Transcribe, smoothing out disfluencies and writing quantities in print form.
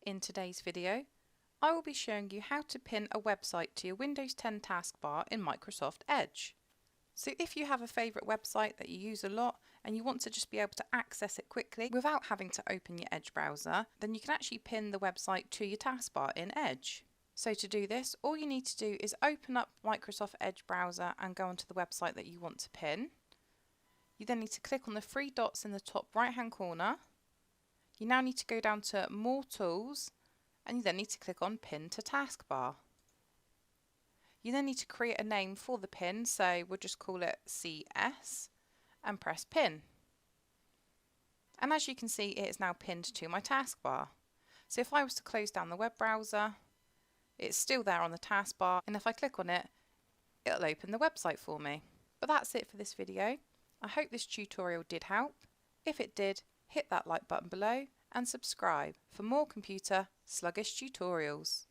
In today's video, I will be showing you how to pin a website to your Windows 10 taskbar in Microsoft Edge. So if you have a favourite website that you use a lot and you want to just be able to access it quickly without having to open your Edge browser, then you can actually pin the website to your taskbar in Edge. So to do this, all you need to do is open up Microsoft Edge browser and go onto the website that you want to pin. You then need to click on the three dots in the top right hand corner. You now need to go down to More Tools and you then need to click on Pin to Taskbar. You then need to create a name for the pin, so we'll just call it CS and press Pin. And as you can see, it is now pinned to my taskbar. So if I was to close down the web browser, it's still there on the taskbar, and if I click on it, it'll open the website for me. But that's it for this video. I hope this tutorial did help. If it did, hit that like button below and subscribe for more computer sluggish tutorials.